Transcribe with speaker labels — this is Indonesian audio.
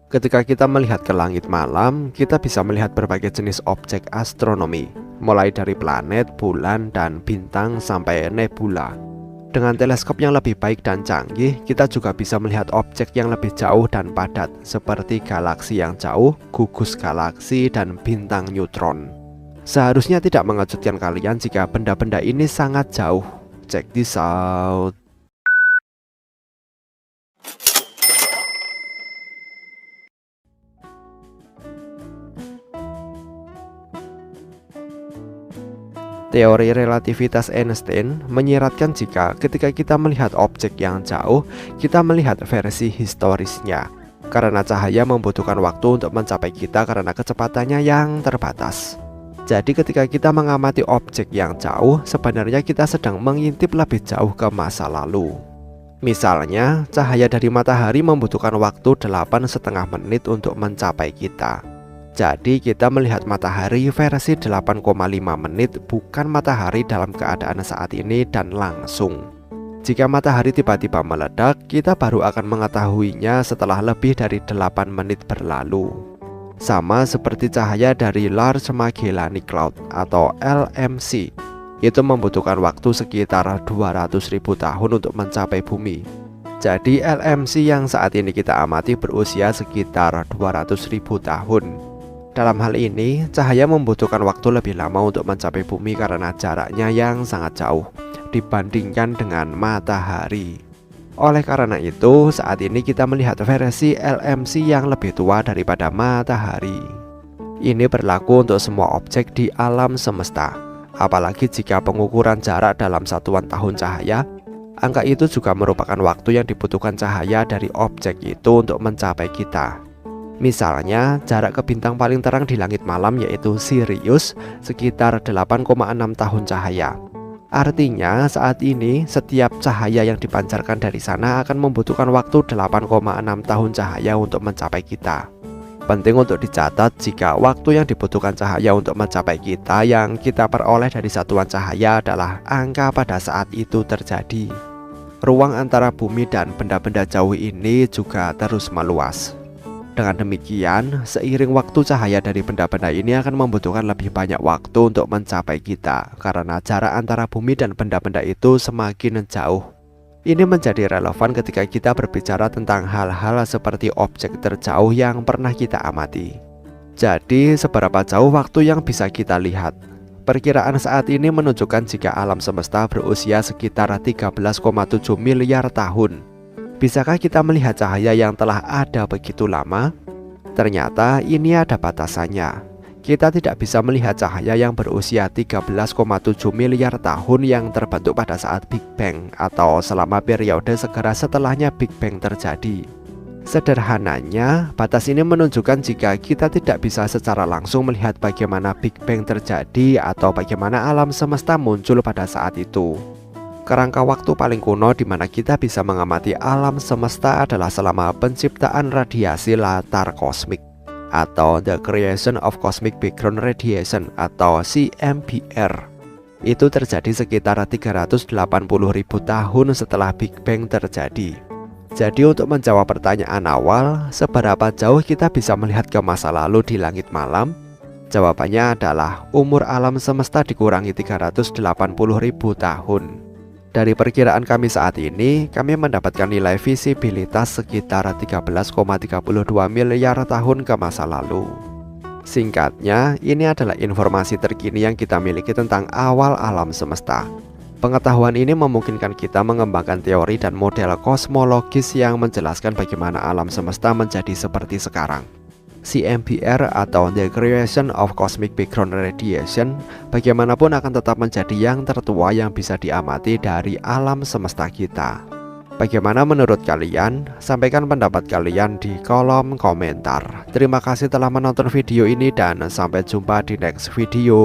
Speaker 1: Ketika kita melihat ke langit malam, kita bisa melihat berbagai jenis objek astronomi, mulai dari planet, bulan, dan bintang sampai nebula. Dengan teleskop yang lebih baik dan canggih, kita juga bisa melihat objek yang lebih jauh dan padat, seperti galaksi yang jauh, gugus galaksi, dan bintang neutron. Seharusnya tidak mengejutkan kalian jika benda-benda ini sangat jauh. Check this out. Teori relativitas Einstein menyiratkan jika ketika kita melihat objek yang jauh, kita melihat versi historisnya. Karena cahaya membutuhkan waktu untuk mencapai kita karena kecepatannya yang terbatas. Jadi ketika kita mengamati objek yang jauh, sebenarnya kita sedang mengintip lebih jauh ke masa lalu. Misalnya, cahaya dari matahari membutuhkan waktu 8,5 menit untuk mencapai kita. Jadi kita melihat matahari versi 8,5 menit, bukan matahari dalam keadaan saat ini dan langsung. Jika matahari tiba-tiba meledak, kita baru akan mengetahuinya setelah lebih dari 8 menit berlalu. Sama seperti cahaya dari Large Magellanic Cloud atau LMC. Itu membutuhkan waktu sekitar 200.000 tahun untuk mencapai bumi. Jadi LMC yang saat ini kita amati berusia sekitar 200.000 tahun. Dalam hal ini, cahaya membutuhkan waktu lebih lama untuk mencapai bumi karena jaraknya yang sangat jauh dibandingkan dengan matahari. Oleh karena itu, saat ini kita melihat versi LMC yang lebih tua daripada matahari. Ini berlaku untuk semua objek di alam semesta. Apalagi jika pengukuran jarak dalam satuan tahun cahaya, angka itu juga merupakan waktu yang dibutuhkan cahaya dari objek itu untuk mencapai kita. Misalnya, jarak ke bintang paling terang di langit malam yaitu Sirius sekitar 8,6 tahun cahaya. Artinya, saat ini setiap cahaya yang dipancarkan dari sana akan membutuhkan waktu 8,6 tahun cahaya untuk mencapai kita. Penting untuk dicatat jika waktu yang dibutuhkan cahaya untuk mencapai kita yang kita peroleh dari satuan cahaya adalah angka pada saat itu terjadi. Ruang antara bumi dan benda-benda jauh ini juga terus meluas. Dengan demikian, seiring waktu cahaya dari benda-benda ini akan membutuhkan lebih banyak waktu untuk mencapai kita karena jarak antara bumi dan benda-benda itu semakin jauh. Ini menjadi relevan ketika kita berbicara tentang hal-hal seperti objek terjauh yang pernah kita amati. Jadi, seberapa jauh waktu yang bisa kita lihat? Perkiraan saat ini menunjukkan jika alam semesta berusia sekitar 13,7 miliar tahun. Bisakah kita melihat cahaya yang telah ada begitu lama? Ternyata ini ada batasannya. Kita tidak bisa melihat cahaya yang berusia 13,7 miliar tahun yang terbentuk pada saat Big Bang atau selama periode segera setelahnya Big Bang terjadi. Sederhananya, batas ini menunjukkan jika kita tidak bisa secara langsung melihat bagaimana Big Bang terjadi atau bagaimana alam semesta muncul pada saat itu. Kerangka waktu paling kuno di mana kita bisa mengamati alam semesta adalah selama penciptaan radiasi latar kosmik atau The Creation of Cosmic Background Radiation atau CMBR. Itu terjadi sekitar 380.000 tahun setelah Big Bang terjadi. Jadi untuk menjawab pertanyaan awal, seberapa jauh kita bisa melihat ke masa lalu di langit malam? Jawabannya adalah umur alam semesta dikurangi 380.000 tahun. Dari perkiraan kami saat ini, kami mendapatkan nilai visibilitas sekitar 13,32 miliar tahun ke masa lalu. Singkatnya, ini adalah informasi terkini yang kita miliki tentang awal alam semesta. Pengetahuan ini memungkinkan kita mengembangkan teori dan model kosmologis yang menjelaskan bagaimana alam semesta menjadi seperti sekarang. CMBR atau The Creation of Cosmic Background Radiation bagaimanapun akan tetap menjadi yang tertua yang bisa diamati dari alam semesta kita. Bagaimana menurut kalian? Sampaikan pendapat kalian di kolom komentar. Terima kasih telah menonton video ini dan sampai jumpa di next video.